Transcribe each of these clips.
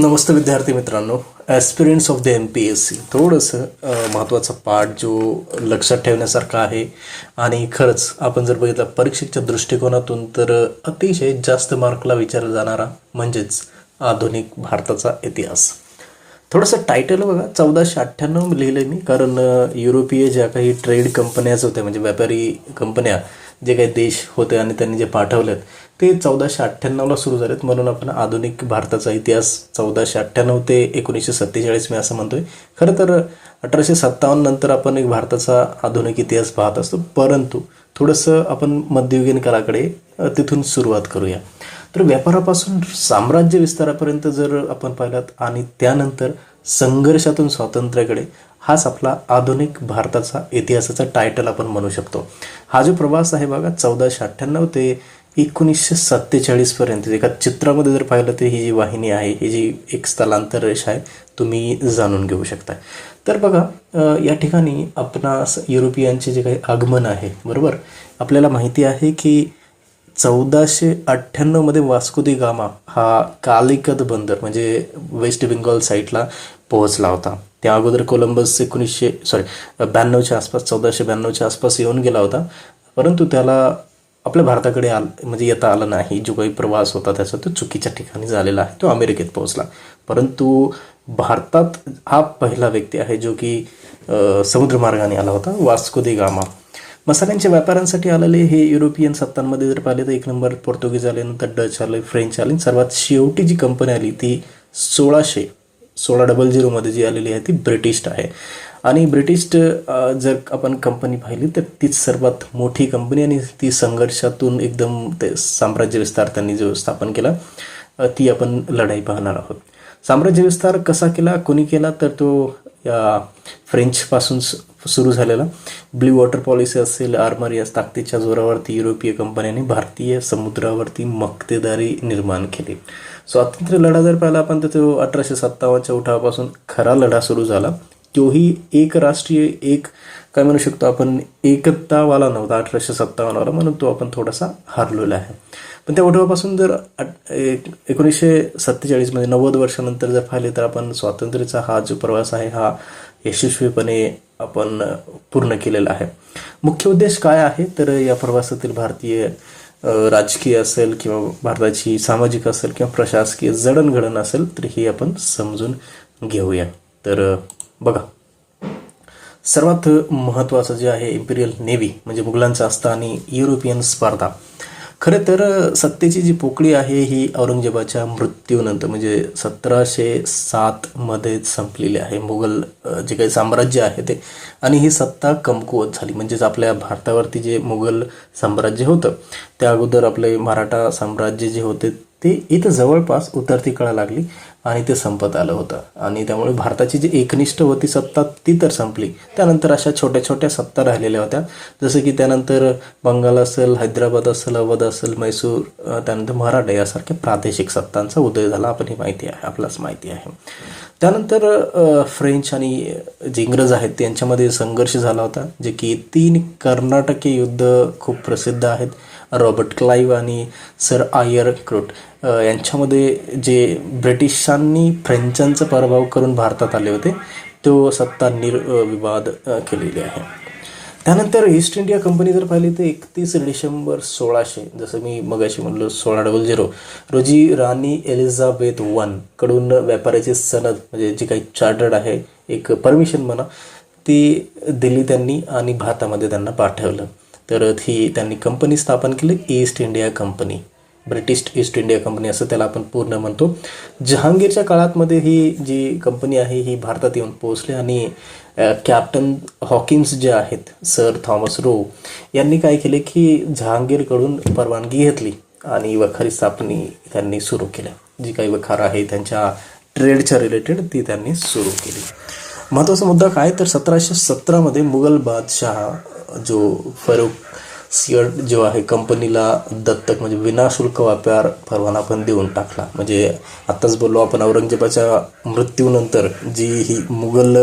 नमस्ते विद्यार्थी मित्रांनो, aspirants of the MPSC थोडंसं महत्त्वाचा पाठ जो लक्षात ठेवण्यासारखा आहे. आणि खरंच आपण जर बघितलं परीक्षेच्या दृष्टिकोनातून तर अतिशय जास्त मार्कला विचारला जाणारा म्हणजेच आधुनिक भारताचा इतिहास. थोडंसं टायटल बघा, 1498 लिहिलं मी, कारण युरोपीय ज्या काही ट्रेड कंपन्याच होत्या म्हणजे व्यापारी कंपन्या जे काही देश होते आणि त्यांनी जे पाठवलेत ते 1498ला सुरू झालेत, म्हणून आपण आधुनिक भारताचा इतिहास 1498 ते 1947 मी असं म्हणतोय. खरं तर 1857 नंतर आपण एक भारताचा आधुनिक इतिहास पाहत असतो, परंतु थोडंसं आपण मध्ययुगीन काळाकडे तिथून सुरुवात करूया. तर व्यापारापासून साम्राज्य विस्तारापर्यंत जर आपण पाहिलात आणि त्यानंतर संघर्षातून स्वातंत्र्याकडे, हाच आपला आधुनिक भारताचा इतिहासाचा टायटल आपण म्हणू शकतो. हा जो प्रवास आहे बघा 1498 ते 1947 पर्यंत, एका चित्रामध्ये जर पाहिलं तर ही जी वाहिनी आहे, ही जी एक स्थलांतर रेषा आहे, तुम्ही जाणून घेऊ शकता. तर बघा या ठिकाणी आपणास युरोपियांचे जे काही आगमन आहे, बरोबर, आपल्याला माहिती आहे की 1498 मध्ये वास्को दी गामा हा कालिकत बंदर म्हणजे वेस्ट बेंगॉल साईडला पोहोचला होता. त्या अगोदर कोलंबस 92च्या आसपास 1492च्या आसपास येऊन गेला होता, परंतु त्याला आपल्या भारताकडे म्हणजे येता आलं नाही. जो काही प्रवास होता त्याचा तो चुकीच्या ठिकाणी झालेला आहे, तो अमेरिकेत पोहोचला. परंतु भारतात हा पहिला व्यक्ती आहे जो की समुद्रमार्गाने आला होता, वास्को दी गामा. मसाल्यांच्या व्यापाऱ्यांसाठी आलेले हे युरोपियन सत्तांमध्ये जर पाहिले तर एक नंबर पोर्तुगीज आले, नंतर डच आले, फ्रेंच आले, सर्वात शेवटी जी कंपनी आली ती 1600 मध्ये जी आलेली आहे ती ब्रिटिश आहे. आणि ब्रिटिश जर आपण कंपनी पाहिली तर तीच सर्वात मोठी कंपनी, आणि ती संघर्षातून एकदम ते साम्राज्य विस्तार त्यांनी जो स्थापन केला ती आपण लढाई पाहणार आहोत. साम्राज्य विस्तार कसा केला, कोणी केला, तर तो या फ्रेंचपासून सुरू झालेला. ब्ल्यू वॉटर पॉलिसी असेल, आर्मर या ताकदीच्या जोरावरती युरोपीय कंपन्यांनी भारतीय समुद्रावरती मक्तेदारी निर्माण केली. स्वातंत्र्य लढा जर पाहिला आपण तर तो 1857च्या उठावापासून खरा लढा सुरू झाला. तोही एक राष्ट्रीय एक काय म्हणू शकतो आपण एकतावाला नव्हता 1857वाला, म्हणून तो आपण थोडासा हारलेला आहे. पण त्या उठावापासून जर 1947 मध्ये 90 वर्षानंतर जर पाहिले तर आपण स्वातंत्र्याचा हा जो प्रवास आहे हा यशस्वीपणे आपण पूर्ण केलेला आहे. मुख्य उद्देश काय आहे तर या प्रवासातील भारतीय राजकीय असेल किंवा भारताची सामाजिक असेल किंवा प्रशासकीय जडणघडण असेल तर ही आपण समजून घेऊया. तर बघा, सर्वात महत्त्वाचं जे आहे इम्पिरियल नेव्ही म्हणजे मुघलांचं असतं आणि युरोपियन स्पर्धा. खरं तर सत्तेची जी पोकळी आहे ही औरंगजेबाच्या मृत्यूनंतर म्हणजे 1707 मध्ये संपलेली आहे. मुघल जे काही साम्राज्य आहे ते, आणि ही सत्ता कमकुवत झाली. म्हणजेच आपल्या भारतावरती जे मुघल साम्राज्य होतं त्या अगोदर आपले मराठा साम्राज्य जे होते ते इथं जवळपास उतरती कळा लागली आणि ते संपत आलं होतं. आणि त्यामुळे भारताची जी एकनिष्ठ होती सत्ता ती तर संपली. त्यानंतर अशा छोट्या छोट्या सत्ता राहिलेल्या होत्या, जसं की त्यानंतर बंगाल असेल, हैदराबाद असेल, अवध असेल, मैसूर, त्यानंतर मराठा यासारख्या प्रादेशिक सत्तांचा उदय झाला. आपण ही माहिती आहे, आपल्याच माहिती आहे. त्यानंतर फ्रेंच आणि जे इंग्रज आहेत त्यांच्यामध्ये संघर्ष झाला होता, जे की 3 कर्नाटकी युद्ध खूप प्रसिद्ध आहेत. रॉबर्ट क्लाइव्ह आणि सर आयर क्रूट यांच्यामध्ये जे ब्रिटिशांनी फ्रेंचांचा पराभव करून भारतात आले होते, तो सत्ता निर्विवाद केलेली आहे. त्यानंतर ईस्ट इंडिया कंपनी जर पाहिली तर 31 डिसेंबर 1600, जसं मी मगाशी म्हणलो 1600 रोजी राणी एलिझाबेथ I कडून व्यापाराची सनद म्हणजे जी काही चार्टर्ड आहे एक परमिशन म्हणा ती दिली त्यांनी आणि भारतामध्ये त्यांना पाठवलं. तर ही त्यांनी कंपनी स्थापन केली, east India company, British east India company असं त्याला आपण पूर्ण म्हणतो. जहांगीरच्या काळात ही जी कंपनी आहे ही भारतात येऊन पोहोचली आणि कॅप्टन हॉकिन्स जे आहेत, सर थॉमस रो यांनी काय केले की जहांगीरकडून परवानगी घेतली आणि वखारी स्थापनी त्यांनी सुरू केल्या. जी काही वखार आहे त्यांच्या ट्रेडच्या रिलेटेड ती त्यांनी सुरू केली. महत्त्वाचा मुद्दा काय तर 1717 मध्ये मुघल बादशाह जो फरुख सियर जो आहे कंपनीला दत्तक म्हणजे विनाशुल्क व्यापार परवाना पण देऊन टाकला. म्हणजे आत्ताच बोललो आपण औरंगजेबाच्या मृत्यूनंतर जी ही मुघल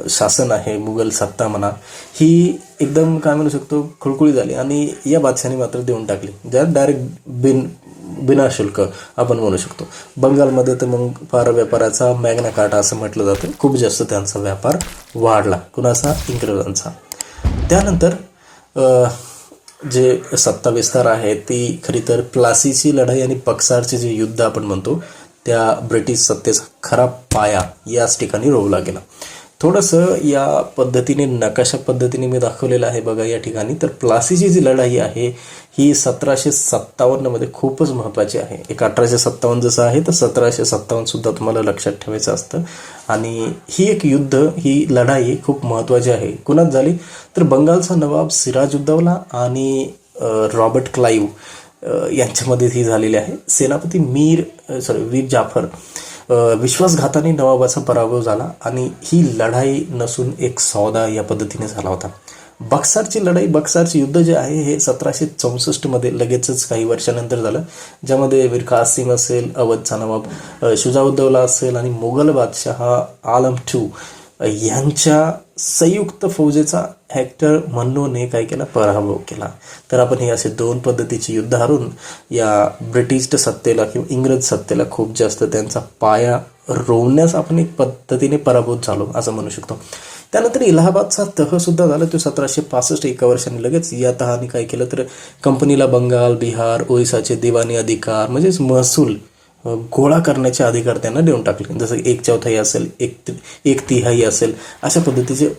शासन आहे, मुघल सत्ता म्हणा, ही एकदम काय म्हणू शकतो खुळखुळी झाली आणि या बादशाहाने मात्र देऊन टाकली, ज्यात डायरेक्ट बिना शुल्क आपण म्हणू शकतो. बंगालमध्ये तर मग फार व्यापाराचा मॅग्ना कार्टा असं म्हटलं जातं, खूप जास्त त्यांचा व्यापार वाढला, कुणाचा, इंग्रजांचा. त्यानंतर जे सत्ता विस्तार आहे ती खरी तर प्लासीची लढाई आणि बक्सारचे जे युद्ध आपण म्हणतो त्या ब्रिटिश सत्तेचा खरा पाया याच ठिकाणी रोवला गेला. थोडंसं या पद्धतीने नकाशा पद्धतीने मी दाखवलेलं आहे बघा या ठिकाणी. तर प्लासीची जी लढाई आहे ही 1757 मध्ये खूपच महत्त्वाची आहे. एक 1857 जसं आहे तर 1757 सुद्धा तुम्हाला लक्षात ठेवायचं असतं. आणि ही एक युद्ध, ही लढाई खूप महत्त्वाची आहे. कुणात झाली तर बंगालचा नवाब सिराजुद्दौला आणि रॉबर्ट क्लाईव्ह यांच्यामध्ये ही झालेली आहे. सेनापती वीर जाफर विश्वासघाताने नवाबाचा पराभव झाला आणि ही लढाई नसून एक सौदा या पद्धतीने झाला होता. बक्सारची लढाई, बक्सारचे युद्ध जे आहे हे 1764 मध्ये लगेचच काही वर्षानंतर झालं, ज्यामध्ये वीर कासिम असेल, अवधचा नवाब शुजाउद्दौला असेल आणि मुघल बादशाह आलम II यांच्या संयुक्त फौजेचा हेक्टर मन्नोने काय केला, पराभव केला. तर आपण हे असे दोन पद्धतीचे युद्ध हारून या ब्रिटिश सत्तेला किंवा इंग्रज सत्तेला खूप जास्त त्यांचा पाया रोवण्यास आपण एक पद्धतीने पराभूत झालो असं म्हणू शकतो. त्यानंतर इलाहाबादचा तह सुद्धा झाला, तो 1765 एका वर्षाने लगेच. या तहाने काय केलं तर कंपनीला बंगाल, बिहार, ओरिसाचे दिवाणी अधिकार म्हणजेच महसूल गोळा करण्याचे अधिकार त्यांना देऊन टाकले. जसं 1/4 असेल, 1/3 असेल, अशा पद्धतीचे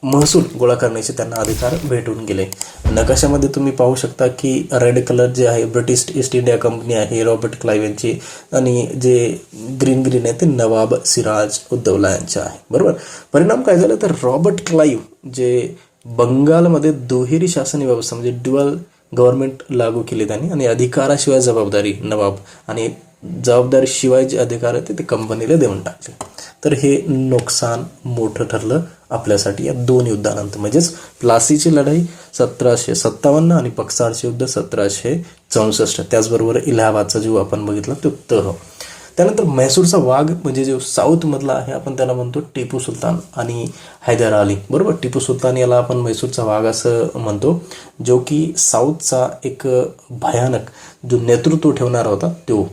महसूल गोळा करण्याचे त्यांना अधिकार भेटून गेले. नकाशामध्ये तुम्ही पाहू शकता की रेड कलर जे आहे ब्रिटिश ईस्ट इंडिया कंपनी आहे रॉबर्ट क्लाईव्ह यांची, आणि जे ग्रीन आहे ते नवाब सिराज उद्दौला यांचे आहे. बरोबर. परिणाम काय झाला तर रॉबर्ट क्लाईव्ह जे बंगालमध्ये दुहेरी शासन व्यवस्था म्हणजे ड्युअल गव्हर्नमेंट लागू केली त्यांनी, आणि अधिकाराशिवाय जबाबदारी नवाब आणि जबाबदारीशिवाय जे अधिकार होते ते कंपनीला देऊन टाकले. तर हे नुकसान मोठं ठरलं आपल्यासाठी या दोन युद्धानंतर. म्हणजेच प्लासीची लढाई 1757 आणि बक्सारचे युद्ध 1764. त्याचबरोबर इलाहाबादचा जो आपण बघितला तो तह. त्यानंतर म्हैसूरचा वाघ म्हणजे जो साऊथ मधला आहे आपण त्याला म्हणतो टिपू सुलतान आणि हैदर अली. बरोबर. टिपू सुलतान याला आपण म्हैसूरचा वाघ असं म्हणतो, जो की साऊथचा एक भयानक जो नेतृत्व ठेवणारा होता तो.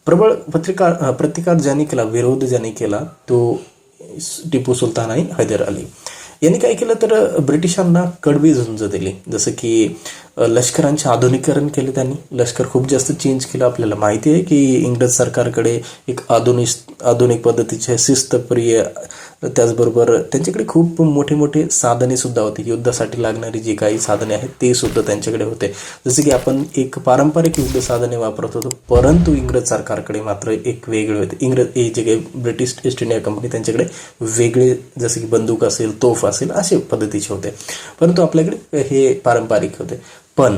प्रबळ प्रतिकार ज्यांनी केला, विरोध ज्यांनी केला तो टिपू सुलतान आणि हैदर अली यांनी काय केलं तर ब्रिटिशांना कडवी झुंज दिली. जसं की लष्करांचे आधुनिकीकरण केले त्यांनी. लष्कर खूप जास्त चेंज केलं. आपल्याला माहिती आहे की इंग्रज सरकारकडे एक आधुनिक पद्धतीचे शिस्तप्रिय, त्याचबरोबर त्यांच्याकडे खूप मोठे साधने सुद्धा होती. युद्धासाठी लागणारी जी काही साधने आहेत ते सुद्धा त्यांच्याकडे होते. जसं की आपण एक पारंपरिक युद्ध साधने वापरत होतो, परंतु इंग्रज सरकारकडे मात्र एक वेगळे होते. हे जे काही ब्रिटिश ईस्ट इंडिया कंपनी त्यांच्याकडे वेगळे, जसे की बंदूक असेल, तोफ असेल, असे पद्धतीचे होते, परंतु आपल्याकडे हे पारंपरिक होते. पण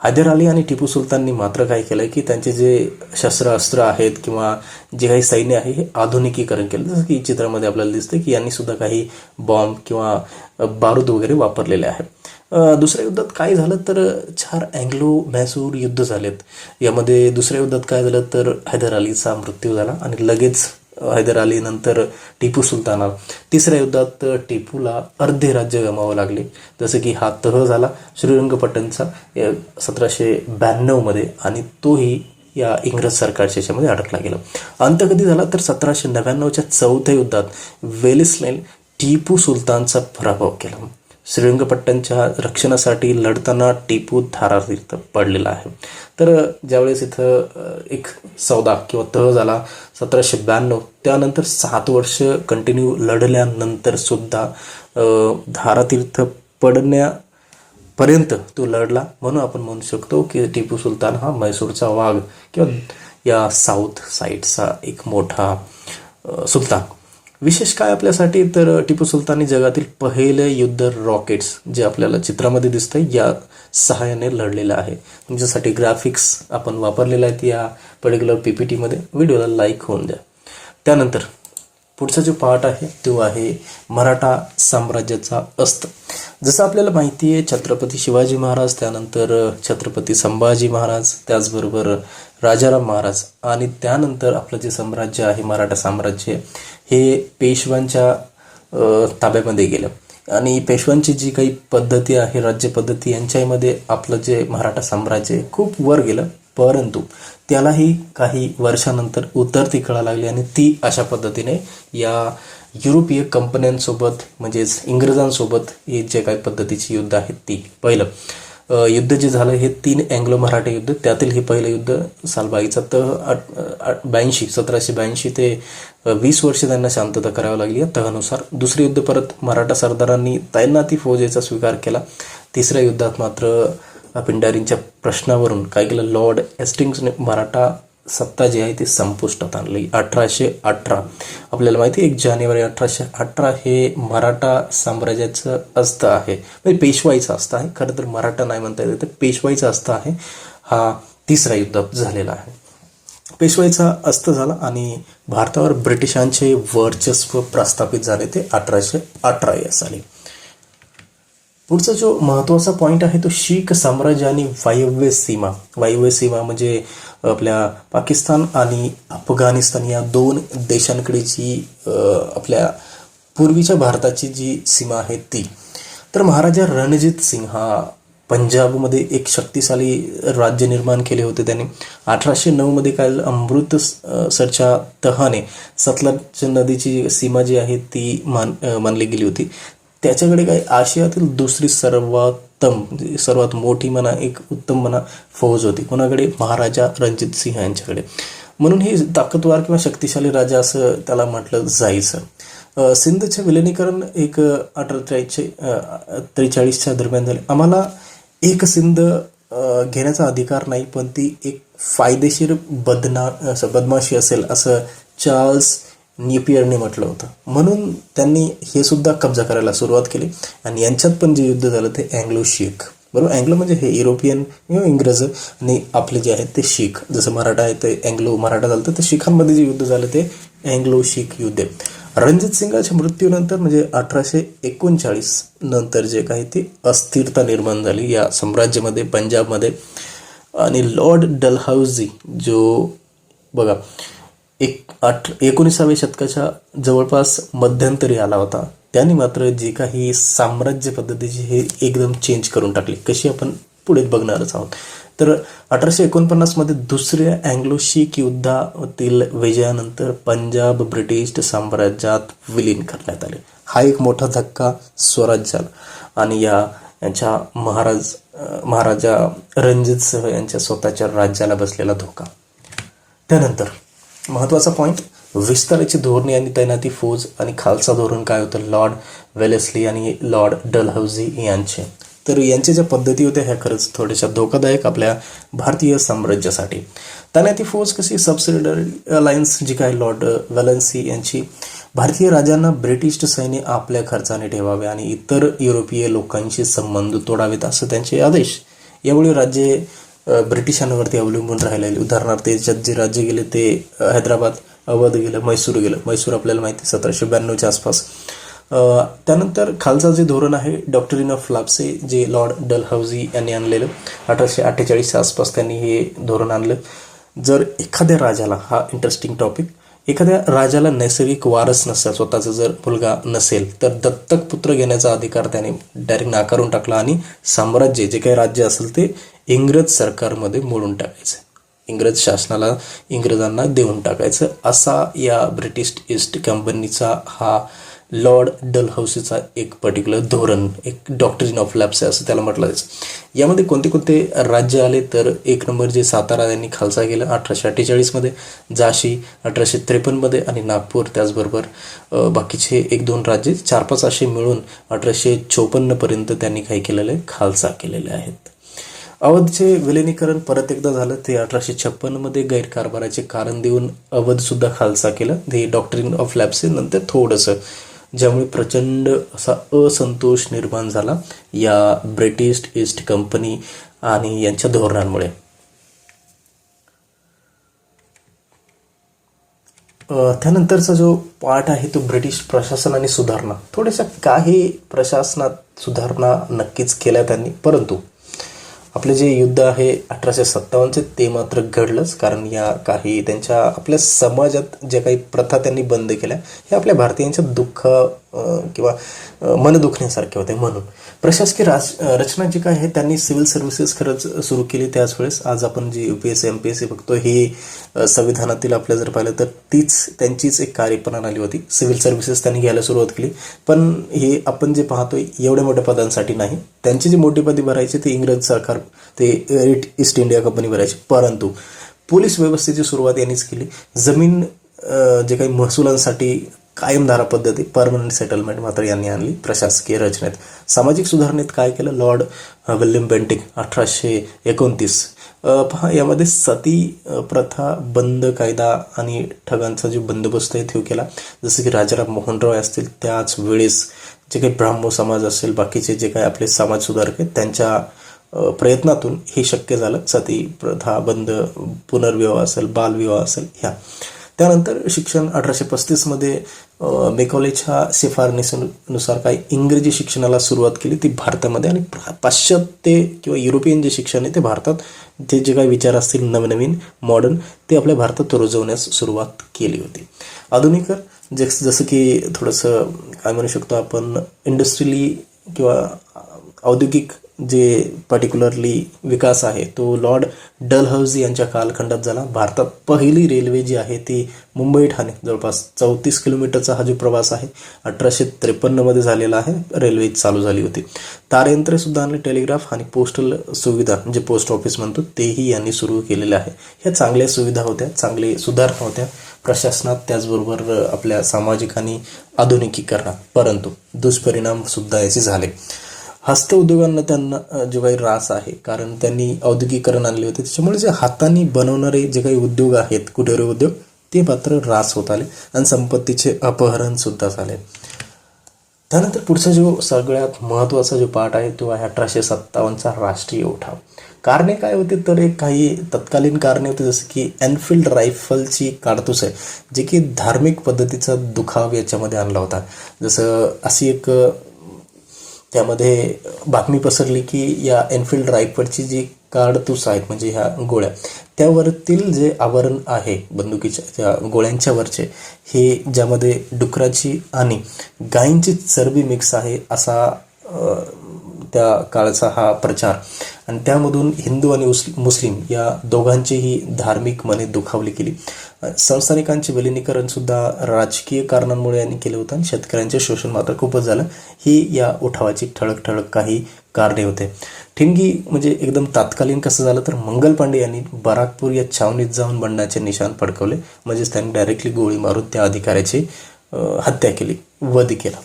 हैदर अली आणि टिपू सुलताननी मात्र काय केलं की त्यांचे जे शस्त्रास्त्र आहेत किंवा जे काही सैन्य आहे हे आधुनिकीकरण केलं. जसं की चित्रामध्ये आपल्याला दिसतं की यांनी सुद्धा काही बॉम्ब किंवा बारूद वगैरे वापरलेले आहे. दुसऱ्या युद्धात काय झालं तर 4 अँग्लो म्हैसूर युद्ध झालेत. यामध्ये दुसऱ्या युद्धात काय झालं तर हैदर अलीचा मृत्यू झाला आणि लगेच हैदर अली नंतर टिपू सुलतान. तिसऱ्या युद्धात टिपूला अर्धे राज्य गमावं लागले. जसं की हा तह झाला श्रीरंगपट्टणचा 1792 मध्ये, आणि तोही या इंग्रज सरकारच्या याच्यामध्ये अडकला गेला. अंत कधी झाला तर 1799च्या चौथ्या युद्धात वेलेस्लीने टिपू सुलतानचा पराभव केला. श्रीरंगपट्टणच्या रक्षणासाठी लढताना टिपू धारातीर्थी पडलेला आहे. तर ज्यावेळेस इथं एक सौदा किंवा तह झाला 1792, त्यानंतर 7 वर्ष कंटिन्यू लढल्यानंतर सुद्धा धारातीर्थ पडण्यापर्यंत तो लढला. म्हणून आपण म्हणू शकतो की टिपू सुलतान हा म्हैसूरचा वाघ किंवा या साऊथ साईडचा एक मोठा सुलतान. विशेष काय आपल्यासाठी तर टिपू सुलतानने जगातील पहिले युद्ध रॉकेट्स जे आपल्याला चित्रामध्ये दिसतंय या सहाय्याने लढलेलं आहे. तुमच्यासाठी ग्राफिक्स आपण वापरलेला आहेत या पर्टिक्युलर PPT मध्ये. व्हिडिओला लाईक होऊन द्या. त्यानंतर पुढचा जो पार्ट आहे तो आहे मराठा साम्राज्याचा अस्त. जसं आपल्याला माहिती आहे, छत्रपती शिवाजी महाराज, त्यानंतर छत्रपती संभाजी महाराज, त्याचबरोबर राजाराम महाराज आणि त्यानंतर आपलं जे साम्राज्य आहे मराठा साम्राज्य हे पेशव्यांच्या ताब्यामध्ये गेलं. आणि पेशव्यांची जी काही पद्धती आहे, राज्य पद्धती, यांच्यामध्ये आपलं जे मराठा साम्राज्य खूप वर गेलं. परंतु त्यालाही काही वर्षानंतर उतरती कळा लागली आणि ती अशा पद्धतीने या युरोपीय कंपन्यांसोबत म्हणजेच इंग्रजांसोबत हे जे काही पद्धतीची युद्ध आहेत ती. पहिलं युद्ध जे झालं हे 3 अँग्लो मराठा युद्ध. त्यातील हे पहिलं युद्ध सालबाईचा तह 1782 ते 20 वर्ष त्यांना शांतता करावी लागली तहानुसार. दुसरे युद्ध परत मराठा सरदारांनी तैनाती फौजेचा स्वीकार केला. तिसऱ्या युद्धात मात्र पिंडारींच्या प्रश्नावरून काय केलं, लॉर्ड हेस्टिंग्सने मराठा सत्ता जी आहे ती संपुष्टात आणली. 1818 आपल्याला माहिती आहे, 1 जानेवारी 1818 हे मराठा साम्राज्याचं अस्त आहे, म्हणजे पेशवाईचं अस्त आहे. खरं तर मराठा नाही म्हणता येत, तर पेशवाईचं अस्त आहे. हा तिसरा युद्ध झालेला आहे. पेशवाईचा अस्त झाला आणि भारतावर ब्रिटिशांचे वर्चस्व प्रस्थापित झाले ते 1818 या साली. पुढचा जो महत्त्वाचा पॉईंट आहे तो शीख साम्राज्य आणि वायव्य सीमा. वायव्य सीमा म्हणजे आपल्या पाकिस्तान आणि अफगाणिस्तान या 2 देशांकडे जी आपल्या पूर्वीच्या भारताची जी सीमा आहे ती. तर महाराजा रणजित सिंग हा पंजाबमध्ये एक शक्तिशाली राज्य निर्माण केले होते त्यांनी. 1809 मध्ये काय अमृतसरच्या तहाने सतलज नदीची सीमा जी आहे ती मानली गेली होती. त्याच्याकडे काय आशियातील दुसरी सर्वात मोठी म्हणा, एक उत्तम म्हणा फौज होती. कोणाकडे? महाराजा रणजित सिंह यांच्याकडे. म्हणून हे ताकदवार किंवा शक्तिशाली राजा असं त्याला म्हटलं जायचं. सिंधचे विलिनीकरण एक 1843च्या दरम्यान झाले. आम्हाला एक सिंध घेण्याचा अधिकार नाही, पण ती एक फायदेशीर बदमाशी असेल असं चार्ल्स नेपियरने म्हटलं होतं. म्हणून त्यांनी हे सुद्धा कब्जा करायला सुरुवात केली. आणि यांच्यात पण जे युद्ध झालं ते अँग्लो शीख, बरोबर. अँग्लो म्हणजे हे युरोपियन किंवा इंग्रज आणि आपले जे आहेत ते शीख. जसं मराठा आहे ते अँग्लो मराठा झालं, तर शिखांमध्ये जे युद्ध झालं ते अँग्लो शीख युद्ध. रणजित सिंगाच्या मृत्यूनंतर म्हणजे 1839 नंतर जे काही ती अस्थिरता निर्माण झाली या साम्राज्यामध्ये, पंजाबमध्ये. आणि लॉर्ड डलहौसी जो बघा 19व्या शतकाच्या जवळपास मध्यंतरी आला होता, त्याने मात्र जे काही साम्राज्य पद्धतीची हे एकदम चेंज करून टाकली. कशी आपण पुढे बघणारच आहोत. तर 1849 मध्ये दुसऱ्या अँग्लो शीख युद्धातील विजयानंतर पंजाब ब्रिटिश साम्राज्यात विलीन करण्यात आले. हा एक मोठा धक्का स्वराज्याला आणि यांच्या महाराजा रणजित सिंह यांच्या स्वतःच्या राज्याला बसलेला धोका. त्यानंतर महत्त्वाचा पॉईंट, विस्ताराची धोरणे आणि तैनाती फौज आणि खालसा धोरण काय होतं, लॉर्ड वेलेस्ली आणि लॉर्ड डलहौसी यांचे. तर यांच्या ज्या पद्धती होत्या ह्या खरंच थोड्याशा धोकादायक आपल्या भारतीय साम्राज्यासाठी. तैनाती फौज कशी, सबसिडरी अलायन्स जी काय लॉर्ड वेलेस्ली यांची, भारतीय राजांना ब्रिटिश सैन्य आपल्या खर्चाने ठेवावे आणि इतर युरोपीय लोकांशी संबंध तोडावेत असं त्यांचे आदेश. यामुळे राज्य ब्रिटिशांवरती अवलंबून राहिलेले. उदाहरणार्थ त्याच्यात जे राज्य गेले ते हैदराबाद, अवध गेलं, मैसूर गेलं. मैसूर आपल्याला माहिती 1792च्या आसपास. त्यानंतर खालसा जे धोरण आहे डॉक्ट्रिन ऑफ लाप्से जे लॉर्ड डलहौसी यांनी आणलेलं 1848च्या आसपास त्यांनी हे धोरण आणलं. जर एखाद्या राजाला, हा इंटरेस्टिंग टॉपिक, एखाद्या राजाला नैसर्गिक वारस नसेल, स्वतःचा जर मुलगा नसेल, तर दत्तक पुत्र घेण्याचा अधिकार त्याने डायरेक्ट नाकारून टाकला आणि साम्राज्य जे काही राज्य असेल ते इंग्रज सरकारमध्ये मोडून टाकायचं, इंग्रज शासनाला, इंग्रजांना देऊन टाकायचं, असा या ब्रिटिश ईस्ट कंपनीचा हा लॉर्ड डलहौसीचा एक पर्टिक्युलर धोरण, एक डॉक्ट्रिन ऑफ लॅप्से असं त्याला म्हटलं जायचं. यामध्ये कोणते कोणते राज्य आले तर 1 नंबर जे सातारा यांनी खालसा केलं 1848 झाशी 1853 आणि नागपूर, त्याचबरोबर बाकीचे 1-2 राज्य 4-5 असे मिळून 1854 त्यांनी काही केलेलं आहे, खालसा केलेले आहेत. अवधचे विलिनीकरण परत एकदा झालं ते 1856 गैरकारभाराचे कारण देऊन अवध सुद्धा खालसा केलं, ते डॉक्ट्रिन ऑफ लॅप्से नंतर थोडंसं, ज्यामुळे प्रचंड असा असंतोष निर्माण झाला या ब्रिटिश ईस्ट कंपनी आणि यांच्या धोरणांमुळे. त्यानंतरचा जो पार्ट आहे तो ब्रिटिश प्रशासन आणि सुधारणा. थोड्याशा काही प्रशासनात सुधारणा नक्कीच केल्या त्यांनी, परंतु आपले जे युद्ध आहे 1857चे ते मात्र घडलंच, कारण या काही त्यांच्या आपल्या समाजात ज्या काही प्रथा त्यांनी बंद केल्या हे आपल्या भारतीयांच्या दुःख किंवा मन दुखण्यासारखे होते. म्हणून प्रशासकीय रचना जी काय आहे त्यांनी सिव्हिल सर्व्हिसेस खरंच सुरू केली त्याच वेळेस. आज आपण जी UPSC MPSC बघतो ही संविधानातील आपल्या जर पाहिलं तर तीच त्यांचीच एक कार्यप्रणाली होती. सिव्हिल सर्व्हिसेस त्यांनी घ्यायला सुरुवात केली, पण हे आपण जे पाहतोय एवढ्या मोठ्या पदांसाठी नाही. त्यांची जी मोठी पदे भरायची ते इंग्रज सरकार ते ईस्ट इंडिया कंपनी भरायची, परंतु पोलीस व्यवस्थेची सुरुवात यांनीच केली. जमीन जे काही महसुलांसाठी कायमधारा पद्धती परमनंट सेटलमेंट मात्र यांनी आणली प्रशासकीय रचनेत. सामाजिक सुधारणेत काय केलं, लॉर्ड विल्यम बेंटिक 1829 पहा यामध्ये सती प्रथा बंद कायदा आणि ठगांचा जो बंदोबस्त आहे तो केला. जसं की राजाराम मोहन रॉय असतील त्याच वेळेस जे काही ब्राह्मो समाज असेल बाकीचे जे काही आपले समाज सुधारक आहेत त्यांच्या प्रयत्नातून हे शक्य झालं. सती प्रथा बंद, पुनर्विवाह असेल, बालविवाह असेल ह्या. त्यानंतर शिक्षण 1835मध्ये मेकॉलेच्या शिफारशीनुसार काही इंग्रजी शिक्षणाला सुरुवात केली ती भारतामध्ये, आणि पाश्चात्य किंवा युरोपियन जे शिक्षण आहे ते भारतात ते जे काही विचार असतील नवनवीन मॉडर्न ते आपल्या भारतात रुजवण्यास सुरुवात केली होती. आधुनिकर जसं की थोडंसं काय म्हणू शकतो आपण इंडस्ट्रियली किंवा औद्योगिक जे पर्टिक्युलरली विकास आहे तो लॉर्ड डलहौसी यांच्या कालखंडात झाला. भारतात पहिली रेल्वे जी आहे ती मुंबई ठाणे जवळपास 34 किलोमीटरचा हा जो प्रवास आहे 1853मध्ये झालेला आहे. रेल्वे चालू झाली होती. तारयंत्रे सुद्धा आणले, टेलिग्राफ आणि पोस्टल सुविधा म्हणजे पोस्ट ऑफिस म्हणतो तेही यांनी सुरू केलेले आहे. ह्या चांगल्या सुविधा होत्या, चांगले सुधारणा होत्या प्रशासनात, त्याचबरोबर आपल्या सामाजिक आणि आधुनिकीकरणात. परंतु दुष्परिणाम सुद्धा याचे झाले. हस्तउद्योगांना त्यांना जो काही ऱ्हास आहे, कारण त्यांनी औद्योगिकरण आणले होते, त्याच्यामुळे जे हाताने बनवणारे जे काही उद्योग आहेत कुटीर उद्योग ते मात्र ऱ्हास होत आले आणि संपत्तीचे अपहरण सुद्धा झाले. त्यानंतर पुढचा जो सगळ्यात महत्त्वाचा जो पार्ट आहे तो आहे 1857चा राष्ट्रीय उठाव. कारणे काय होते तर एक काही तत्कालीन कारणे होते, जसं की एनफिल्ड रायफलची काडतूस आहे जे की धार्मिक पद्धतीचा दुखाव याच्यामध्ये आणला होता. जसं अशी एक त्यामध्ये बातमी पसरली की या एनफिल्ड रायफलची जी काडतूस आहेत म्हणजे ह्या गोळ्या त्यावरतील जे आवरण आहे बंदुकीच्या त्या गोळ्यांच्या वरचे हे ज्यामध्ये डुकराची आणि गायींची चरबी मिक्स आहे असा त्या काळचा हा प्रचार, आणि त्यामधून हिंदू आणि मुस्लिम या दोघांचीही धार्मिक मने दुखावली गेली. संस्थानिकांचे विलिनीकरण सुद्धा राजकीय कारणांमुळे यांनी केलं होतं आणि शेतकऱ्यांचे शोषण मात्र खूपच झालं. ही या उठावाची ठळक काही कारणे होते. ठिणगी म्हणजे एकदम तात्कालीन कसं झालं तर मंगल पांडे यांनी बराकपूर या छावणीत जाऊन बंडाचे निशाण फडकवले, म्हणजेच त्यांनी डायरेक्टली गोळी मारून त्या अधिकाऱ्याची हत्या केली, वध केला.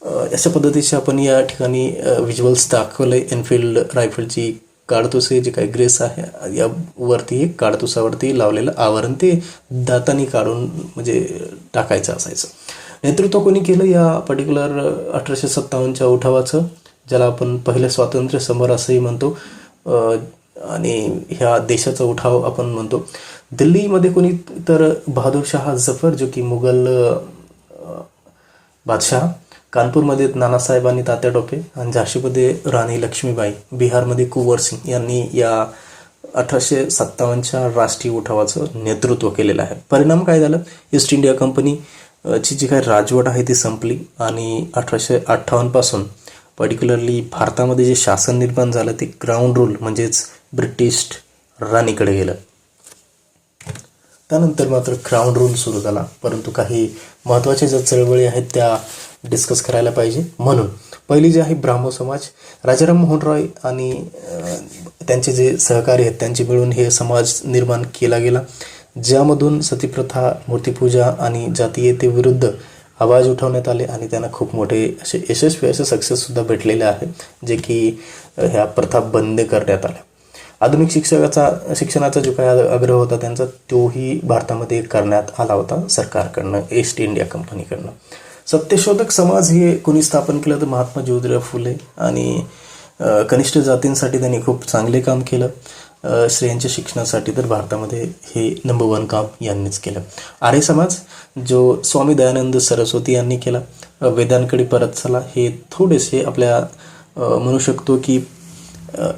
अशा पद्धतीचे आपण या ठिकाणी व्हिज्युअल्स दाखवले. एनफिल्ड रायफलची काडतूस जे काही ग्रेस आहे यावरती काडतुसावरती लावलेलं आवरण ते दातांनी काढून म्हणजे टाकायचं असायचं. नेतृत्व कोणी केलं या पर्टिक्युलर 1857च्या उठावाचं, ज्याला आपण पहिलं स्वातंत्र्य समर असंही म्हणतो, आणि ह्या देशाचा उठाव आपण म्हणतो. दिल्लीमध्ये कोणी तर बहादूर शाह जफर जो की मुघल बादशाह, कानपूरमध्ये नानासाहेब आणि तात्या टोपे, आणि झाशीमध्ये राणी लक्ष्मीबाई, बिहारमध्ये कुंवर सिंग यांनी या 1857च्या राष्ट्रीय उठावाचं नेतृत्व केलेलं आहे. परिणाम काय झालं, ईस्ट इंडिया कंपनीची जी काही राजवट आहे ती संपली आणि 1858 पासून पर्टिक्युलरली भारतामध्ये जे शासन निर्माण झालं ते ग्राउंड रूल म्हणजेच ब्रिटिश राणीकडे गेलं. त्यानंतर मात्र ग्राउंड रूल सुरू झाला, परंतु काही महत्त्वाच्या ज्या चळवळी आहेत त्या डिस्कस करायला पाहिजे. म्हणून पहिली जी आहे ब्राह्मो समाज, राजाराम मोहन रॉय आणि त्यांचे जे सहकारी आहेत त्यांचे मिळून हे समाज निर्माण केला गेला, ज्यामधून सतीप्रथा, मूर्तिपूजा आणि जातीयतेविरुद्ध आवाज उठवण्यात आले आणि त्यांना खूप मोठे असे यशस्वी असे सक्सेससुद्धा भेटलेले आहे, जे की ह्या प्रथा बंद करण्यात आल्या. आधुनिक शिक्षणाचा जो काही आग्रह होता त्यांचा तोही भारतामध्ये करण्यात आला होता सरकारकडनं, ईस्ट इंडिया कंपनीकडनं. सत्यशोधक समाज हे कोणी स्थापन केलं तर महात्मा ज्योतिराव फुले, आणि कनिष्ठ जातींसाठी त्यांनी खूप चांगले काम केलं. स्त्रियांच्या शिक्षणासाठी तर भारतामध्ये हे नंबर 1 काम यांनीच केलं. आर्य समाज जो स्वामी दयानंद सरस्वती यांनी केला. वेदांकडे परत चला हे थोडेसे आपल्या म्हणू शकतो की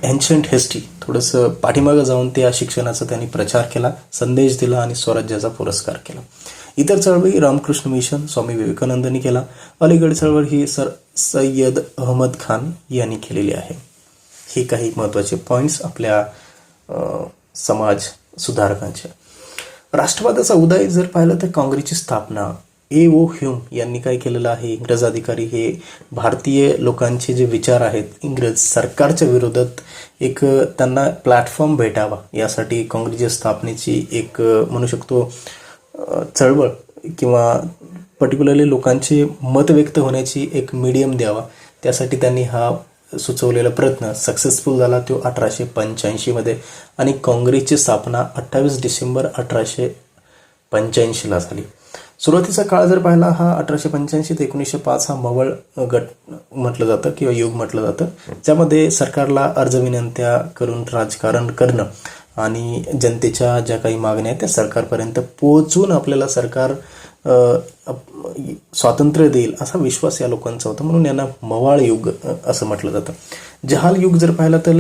एन्शंट हिस्ट्री थोडंसं पाठीमागं जाऊन त्या शिक्षणाचा त्यांनी प्रचार केला, संदेश दिला आणि स्वराज्याचा पुरस्कार केला. इतर चळवळी रामकृष्ण मिशन स्वामी विवेकानंदांनी केला. अलीगड चळवळ ही सय्यद अहमद खान यांनी केलेली आहे. हे काही महत्त्वाचे पॉईंट्स आपल्या समाज सुधारकांचे. राष्ट्रवादाचा उदय जर पाहिलं तर काँग्रेसची स्थापना A.O. ह्यूम यांनी काय केलेलं आहे. इंग्रज अधिकारी हे भारतीय लोकांचे जे विचार आहेत इंग्रज सरकारच्या विरोधात एक त्यांना प्लॅटफॉर्म भेटावा यासाठी काँग्रेसच्या स्थापनेची एक म्हणू शकतो चळवळ किंवा पर्टिक्युलरली लोकांचे मत व्यक्त होण्याची एक मीडियम द्यावा त्यासाठी त्यांनी हा सुचवलेला प्रयत्न सक्सेसफुल झाला. तो 1885 आणि काँग्रेसची स्थापना 28 डिसेंबर 1885 झाली. सुरुवातीचा काळ जर पाहिला हा 1885 ते 1905 हा मवळ गट म्हटलं जातं किंवा युग म्हटलं जातं. ज्यामध्ये सरकारला अर्ज विनंत्या करून राजकारण करणं आणि जनतेच्या ज्या काही मागण्या आहेत त्या सरकारपर्यंत पोहोचून आपल्याला सरकार स्वातंत्र्य देईल असा विश्वास या लोकांचा होता, म्हणून यांना मवाळ युग असं म्हटलं जातं. जहाल युग जर पाहिला तर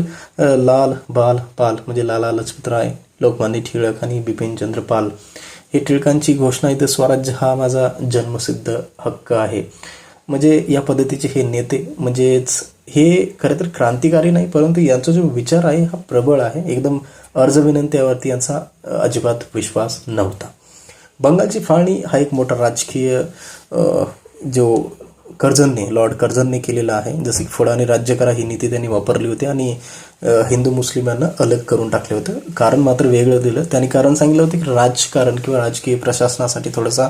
लाल बाल पाल म्हणजे लाला लजपतराय, लोकमान्य टिळक आणि बिपिनचंद्र पाल हे टिळकांची घोषणा इथं स्वराज्य हा माझा जन्मसिद्ध हक्क आहे. म्हणजे या पद्धतीचे हे नेते म्हणजेच हे खरं तर क्रांतिकारी नाही परंतु यांचा जो विचार आहे हा प्रबळ आहे. एकदम अर्ज विनंत्यावरती यांचा अजिबात विश्वास नव्हता. बंगालची फाळणी हा एक मोठा राजकीय जो लॉर्ड कर्झनने केलेला आहे. जसं की फोडाने राज्य करा ही नीती त्यांनी वापरली होती आणि हिंदू मुस्लिमांना अलग करून टाकले होतं. कारण मात्र वेगळं दिलं. त्यांनी कारण सांगितलं होतं की राजकारण किंवा राजकीय प्रशासनासाठी थोडासा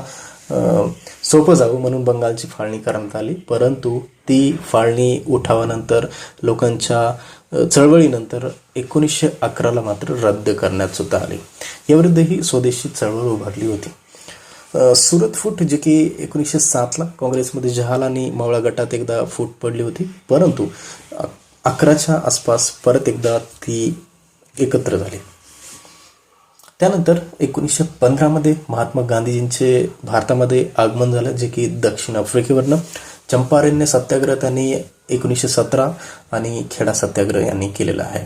सोपं जावं म्हणून बंगालची फाळणी करण्यात आली. परंतु ती फाळणी उठावानंतर लोकांच्या चळवळीनंतर 1911 मात्र रद्द करण्यात सुद्धा आली. याविरुद्ध ही स्वदेशी चळवळ उभारली होती. सुरत फूट जे की 1907 काँग्रेसमध्ये जहाल आणि मावळा गटात एकदा फूट पडली होती, परंतु 11च्या आसपास परत एकदा ती एकत्र झाली. त्यानंतर 1915 महात्मा गांधीजींचे भारतामध्ये आगमन झालं जे की दक्षिण आफ्रिकेवरनं. चंपारण्य सत्याग्रह त्यांनी 1917 आणि खेडा सत्याग्रह यांनी केलेला आहे.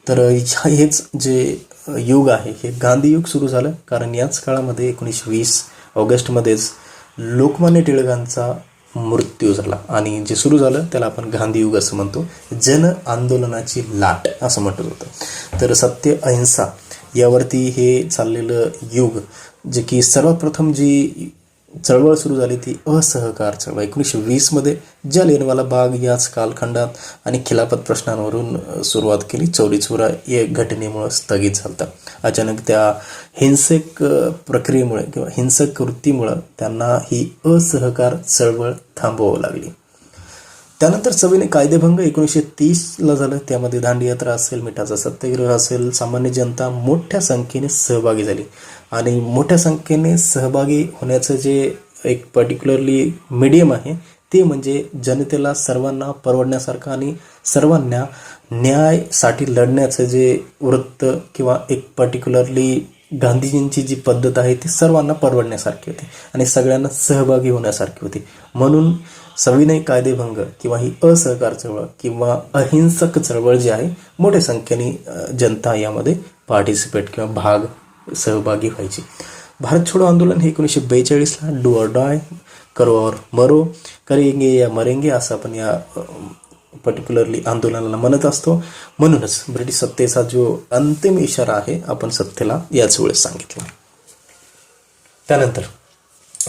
तर हेच जे युग आहे हे गांधी युग सुरू झालं कारण याच काळामध्ये 1920 ऑगस्टमध्येच लोकमान्य टिळकांचा मृत्यू झाला आणि जे सुरू झालं त्याला आपण गांधी युग असं म्हणतो. जन आंदोलनाची लाट असं म्हटलं होतं. तर सत्य अहिंसा यावरती हे चाललेलं युग जे की सर्वात प्रथम जी चळवळ सुरू झाली ती असहकार चळवळ 1920 जालियनवाला बाग याच कालखंडात आणि खिलाफत प्रश्नांवरून सुरुवात केली. चौरी चौरा या घटनेमुळे स्थगित झालं. अचानक त्या हिंसक प्रक्रियेमुळे किंवा हिंसक कृतीमुळे त्यांना ही असहकार चळवळ थांबवावं लागली. त्यानंतर सविनय कायदेभंग 1930 झालं. त्यामध्ये दांडीयात्रा असेल, मिठाचा सत्याग्रह असेल, सामान्य जनता मोठ्या संख्येने सहभागी झाली आणि मोठ्या संख्येने सहभागी होण्याचं जे एक पर्टिक्युलरली मीडियम आहे ते म्हणजे जनतेला सर्वांना परवडण्यासारखं आणि सर्वांना न्यायासाठी लढण्याचं जे वृत्त किंवा एक पर्टिक्युलरली गांधीजींची जी पद्धत आहे ती सर्वांना परवडण्यासारखी होती आणि सगळ्यांना सहभागी होण्यासारखी होती. म्हणून सविनय कायदेभंग किंवा ही असहकार चळवळ किंवा अहिंसक चळवळ जी आहे मोठ्या संख्येने जनता यामध्ये पार्टिसिपेट किंवा सहभागी व्हायची. भारत छोडो आंदोलन हे 1942 डू ऑर डाय, करो और मरो, करेंगे या मरेंगे असं आपण या पर्टिक्युलरली आंदोलनाला म्हणत असतो. म्हणूनच ब्रिटिश सत्तेचा जो अंतिम इशारा आहे आपण सत्तेला याच वेळेस सांगितला. त्यानंतर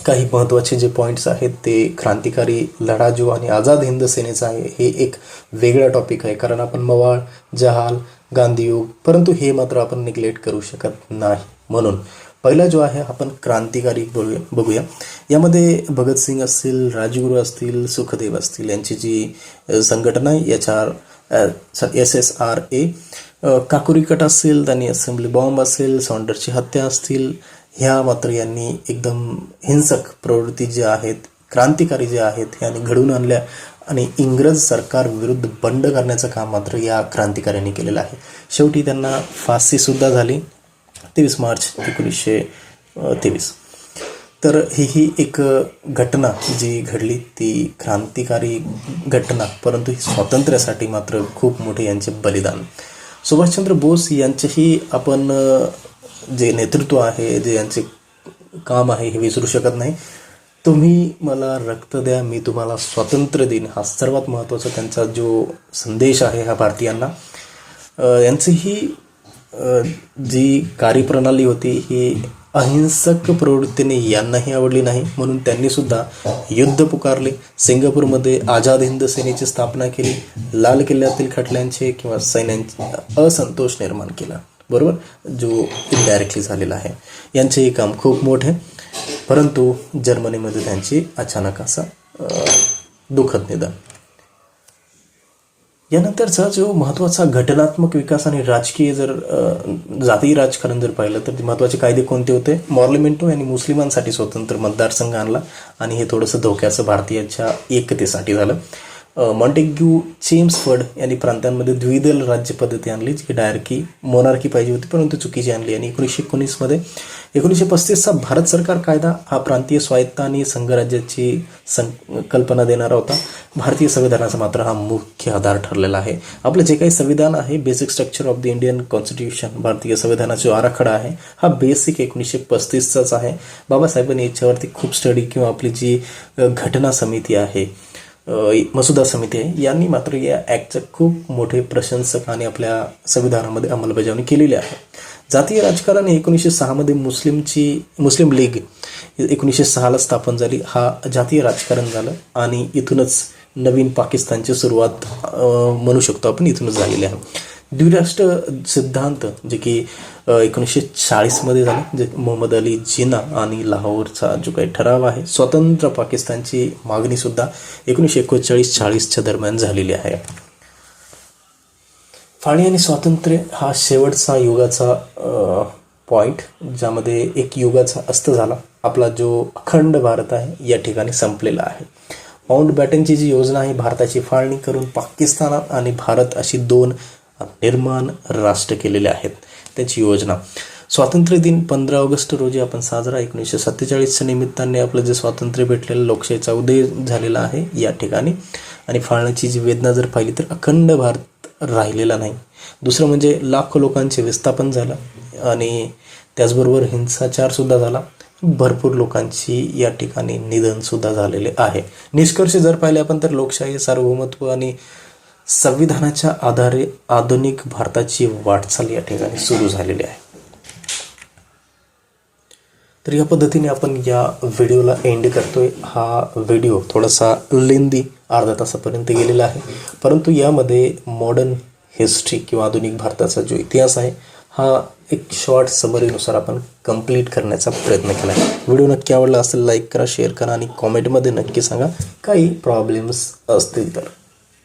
काही महत्त्वाचे जे पॉईंट्स आहेत ते क्रांतिकारी लढा जो आणि आझाद हिंद सेनेचा आहे हे एक वेगळा टॉपिक आहे कारण आपण मवाळ, जहाल, गांधीयुग परंतु हे मात्र आपण निग्लेक्ट करू शकत नाही. म्हणून पहिला जो आहे आपण क्रांतिकारी बघूया. यामध्ये भगतसिंग असतील, राजगुरू असतील, सुखदेव असतील यांची जी संघटना SSRA, काकुरी कट असेल, त्यांनी असेंब्ली बॉम्ब असेल, सॉन्डरची हत्या असतील, ह्या मात्र यांनी एकदम हिंसक प्रवृत्ती ज्या आहेत, क्रांतिकारी ज्या आहेत यांनी घडवून आणल्या आणि इंग्रज सरकार विरुद्ध बंड करण्याचं काम मात्र या क्रांतिकाऱ्यांनी केलेलं आहे. शेवटी त्यांना फाशीसुद्धा झाली 23 मार्च 1923. तर ही एक घटना जी घडली ती क्रांतिकारी घटना, परंतु ही स्वातंत्र्यासाठी मात्र खूप मोठे यांचे बलिदान. सुभाषचंद्र बोस यांचेही आपण जे नेतृत्व आहे, जे यांचे काम आहे हे विसरू शकत नाही. तुम्ही मला रक्त द्या, मी तुम्हाला स्वातंत्र्य देईन, हा सर्वात महत्त्वाचा त्यांचा जो संदेश आहे हा भारतीयांना. यांची ही जी कार्यप्रणाली होती ही अहिंसक प्रवृत्तीने यांनाही आवडली नाही, म्हणून त्यांनी सुद्धा युद्ध पुकारले. सिंगापूरमध्ये आझाद हिंद सेनेची स्थापना केली. लाल किल्ल्यातील खटल्यांचे किंवा सैन्यांचे असंतोष निर्माण केला, बरोबर, जो इनडायरेक्टली झालेला आहे. यांचेही काम खूप मोठे, परंतु जर्मनीमध्ये त्यांची अचानक असा दुःखद निधन. यानंतरचा जो महत्त्वाचा घटनात्मक विकास आणि राजकीय जर जातीय राजकारण जर पाहिलं तर महत्त्वाचे कायदे कोणते होते? मॉर्लेमेंटो यांनी मुस्लिमांसाठी स्वतंत्र मतदारसंघ आणला आणि हे थोडंसं धोक्याचं भारतीयांच्या एकतेसाठी झालं. मॉन्टेग्यू चेम्सफर्ड यांनी प्रांतांमध्ये द्विदल राज्य पद्धती आणली, जी डायरेक्टली मोनार्की पाहिजे होती परंतु चुकीची आणली. आणि 1919मध्ये 1935चा भारत सरकार कायदा हा प्रांतीय स्वायत्ता आणि संघराज्याची संकल्पना देणारा होता. भारतीय संविधानाचा मात्र हा मुख्य आधार ठरलेला आहे. आपलं जे काही संविधान आहे, basic structure of the Indian constitution, भारतीय संविधानाचा जो आराखडा आहे हा बेसिक 1935चाच आहे. बाबासाहेबांनी याच्यावरती खूप स्टडी किंवा आपली जी घटना समिती आहे, मसुदा समिती आहे, यांनी मात्र या ॲक्टचे खूप मोठे प्रशंसक आणि आपल्या संविधानामध्ये अंमलबजावणी केलेली आहे. जातीय राजकारण 1906मध्ये मुस्लिम लीग 1906ला स्थापन झाली. हा जातीय राजकारण झालं आणि इथूनच नवीन पाकिस्तानची सुरुवात म्हणू शकतो आपण, इथूनच झालेली आहे. द्विराष्ट्र सिद्धांत जे की 1940मध्ये झाला, जे मोहम्मद अली जिना आणि लाहोरचा जो काही ठराव आहे, स्वतंत्र पाकिस्तानची मागणी सुद्धा 1939-40च्या दरम्यान झालेली आहे. फाळी आणि स्वातंत्र्य हा शेवटचा युगाचा पॉईंट, ज्यामध्ये एक युगाचा अस्त झाला. आपला जो अखंड भारत आहे या ठिकाणी संपलेला आहे. माउंटबॅटनची जी योजना आहे, भारताची फाळणी करून पाकिस्तान आणि भारत अशी 2 निर्माण राष्ट्र केलेले आहेत, त्याची योजना. स्वातंत्र्य दिन 15 ऑगस्ट रोजी आपण साजरा 1947च्या निमित्ताने आपलं जे स्वातंत्र्य भेटलेलं, लोकशाहीचा उदय झालेला आहे या ठिकाणी. आणि फाळण्याची जी वेदना जर पाहिली तर अखंड भारत राहिलेला नाही. दुसरं म्हणजे लाखो लोकांचे विस्थापन झालं आणि त्याचबरोबर हिंसाचारसुद्धा झाला. भरपूर लोकांची या ठिकाणी निधनसुद्धा झालेले आहे. निष्कर्ष जर पाहिले आपण तर लोकशाही, सार्वभौमत्व आणि संविधानाच्या आधारे आधुनिक भारताची वाटचाल या ठिकाणी सुरू झालेली आहे. तर या पद्धतीने आपण या व्हिडिओला एंड करतोय. हा व्हिडिओ थोडासा लेंदी, अर्धा तासापर्यंत गेलेला आहे, परंतु यामध्ये मॉडर्न हिस्ट्री किंवा आधुनिक भारताचा जो इतिहास आहे हा एक शॉर्ट समरीनुसार आपण कंप्लीट करण्याचा प्रयत्न केला आहे. व्हिडिओ नक्की आवडला असेल लाईक करा, शेअर करा आणि कॉमेंटमध्ये नक्की सांगा काही प्रॉब्लेम्स असतील तर.